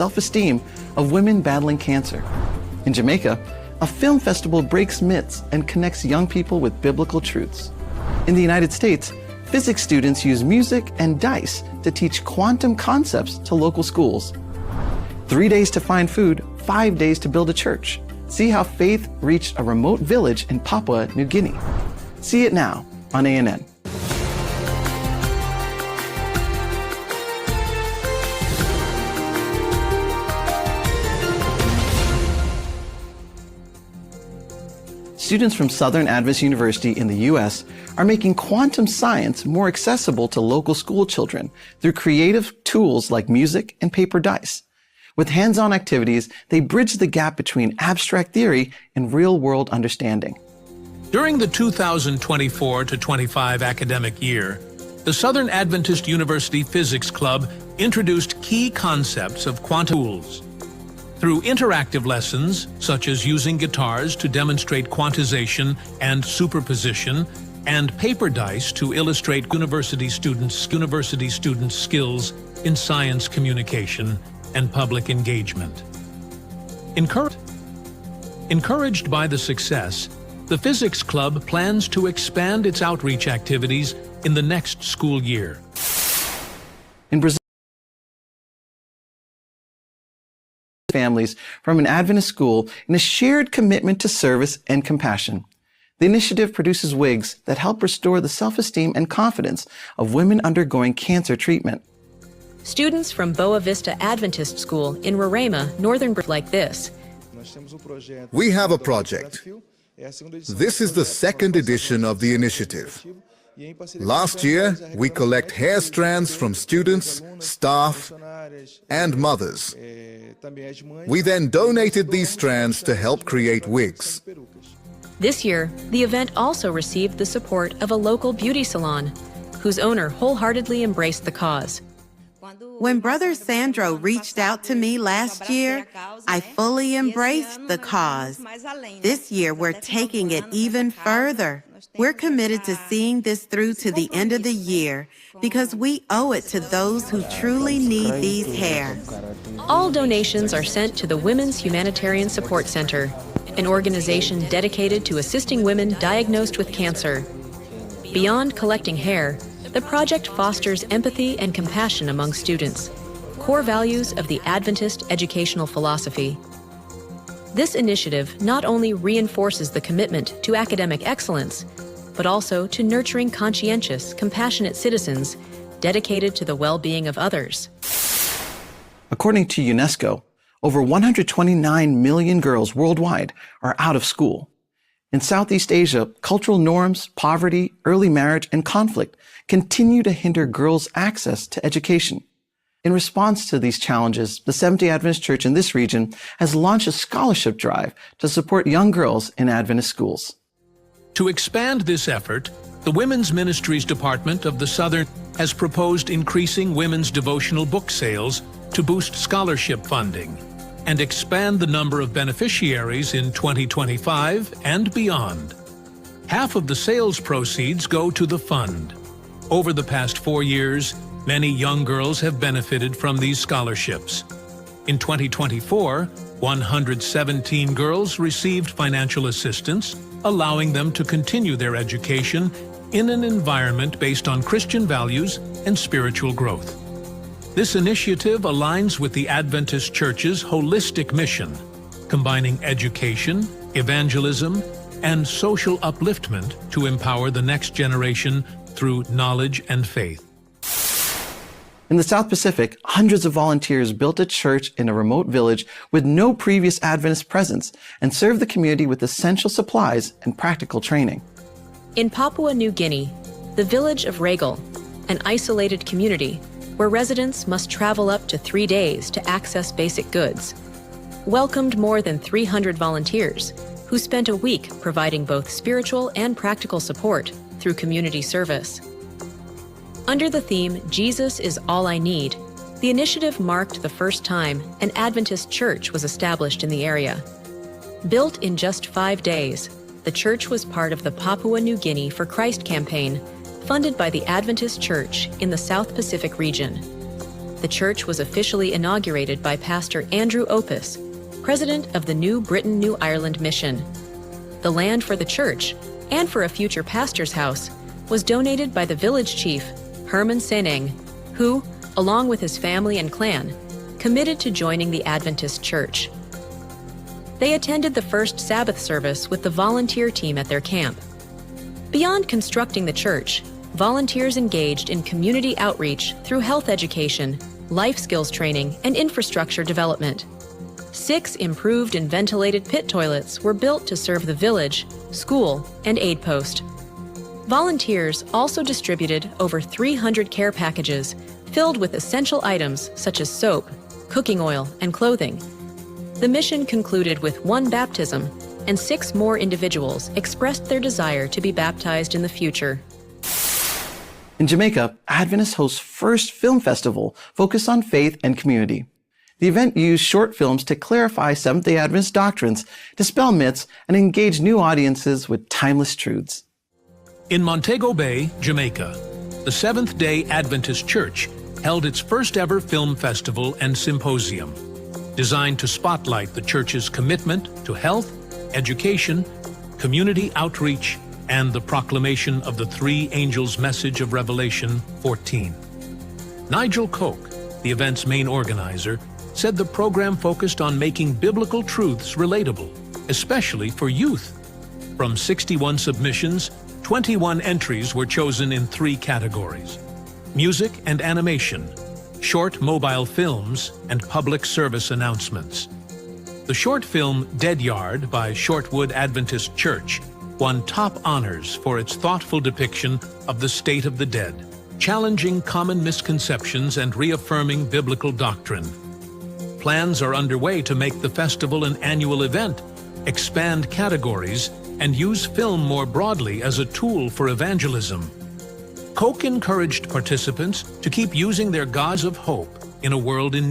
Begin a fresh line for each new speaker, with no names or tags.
self-esteem of women battling cancer. In Jamaica, a film festival breaks myths and connects young people with biblical truths. In the United States, physics students use music and dice to teach quantum concepts to local schools. 3 days to find food, 5 days to build a church. See how faith reached a remote village in Papua New Guinea. See it now on ANN. Students from Southern Adventist University in the U.S. are making quantum science more accessible to local school children through creative tools like music and paper dice. With hands-on activities, they bridge the gap between abstract theory and real-world understanding.
During the 2024-25 academic year, the Southern Adventist University Physics Club introduced key concepts of quantum tools. Through interactive lessons, such as using guitars to demonstrate quantization and superposition, and paper dice to illustrate university students' skills in science communication and public engagement. Encouraged by the success, the Physics Club plans to expand its outreach activities in the next school year.
In Brazil, families from an Adventist school in a shared commitment to service and compassion. The initiative produces wigs that help restore the self-esteem and confidence of women undergoing cancer treatment.
Students from Boa Vista Adventist School in Roraima, Northern like this.
We have a project. This is the second edition of the initiative. Last year, we collect hair strands from students, staff, and mothers. We then donated these strands to help create wigs.
This year, the event also received the support of a local beauty salon, whose owner wholeheartedly embraced the cause.
When Brother Sandro reached out to me last year, I fully embraced the cause. This year, we're taking it even further. We're committed to seeing this through to the end of the year because we owe it to those who truly need these hair.
All donations are sent to the Women's Humanitarian Support Center, an organization dedicated to assisting women diagnosed with cancer. Beyond collecting hair, the project fosters empathy and compassion among students, core values of the Adventist educational philosophy. This initiative not only reinforces the commitment to academic excellence, but also to nurturing conscientious, compassionate citizens dedicated to the well-being of others.
According to UNESCO, over 129 million girls worldwide are out of school. In Southeast Asia, cultural norms, poverty, early marriage, and conflict continue to hinder girls' access to education. In response to these challenges, the Seventh-day Adventist Church in this region has launched a scholarship drive to support young girls in Adventist schools.
To expand this effort, the Women's Ministries Department of the Southern has proposed increasing women's devotional book sales to boost scholarship funding and expand the number of beneficiaries in 2025 and beyond. Half of the sales proceeds go to the fund. Over the past 4 years, many young girls have benefited from these scholarships. In 2024, 117 girls received financial assistance, allowing them to continue their education in an environment based on Christian values and spiritual growth. This initiative aligns with the Adventist Church's holistic mission, combining education, evangelism, and social upliftment to empower the next generation through knowledge and faith.
In the South Pacific, hundreds of volunteers built a church in a remote village with no previous Adventist presence and served the community with essential supplies and practical training.
In Papua New Guinea, the village of Regal, an isolated community where residents must travel up to 3 days to access basic goods, welcomed more than 300 volunteers who spent a week providing both spiritual and practical support through community service. Under the theme, Jesus is All I Need, the initiative marked the first time an Adventist church was established in the area. Built in just 5 days, the church was part of the Papua New Guinea for Christ campaign, funded by the Adventist Church in the South Pacific region. the church was officially inaugurated by Pastor Andrew Opus, president of the New Britain, New Ireland Mission. The land for the church, and for a future pastor's house, was donated by the village chief, Herman Seneng, who, along with his family and clan, committed to joining the Adventist Church. They attended the first Sabbath service with the volunteer team at their camp. Beyond constructing the church, volunteers engaged in community outreach through health education, life skills training, and infrastructure development. 6 improved and ventilated pit toilets were built to serve the village, school, and aid post. Volunteers also distributed over 300 care packages filled with essential items such as soap, cooking oil, and clothing. The mission concluded with 1 baptism, and 6 more individuals expressed their desire to be baptized in the future.
In Jamaica, Adventist hosts' first film festival focused on faith and community. The event used short films to clarify Seventh-day Adventist doctrines, dispel myths, and engage new audiences with timeless truths.
In Montego Bay, Jamaica, the Seventh-day Adventist Church held its first ever film festival and symposium, designed to spotlight the church's commitment to health, education, community outreach, and the proclamation of the 3 angels' message of Revelation 14. Nigel Koch, the event's main organizer, said the program focused on making biblical truths relatable, especially for youth. From 61 submissions, 21 entries were chosen in 3 categories: music and animation, short mobile films, and public service announcements. The short film Dead Yard by Shortwood Adventist Church won top honors for its thoughtful depiction of the state of the dead, challenging common misconceptions and reaffirming biblical doctrine. Plans are underway to make the festival an annual event, expand categories, and use film more broadly as a tool for evangelism. Koch encouraged participants to keep using their gods of hope in a world in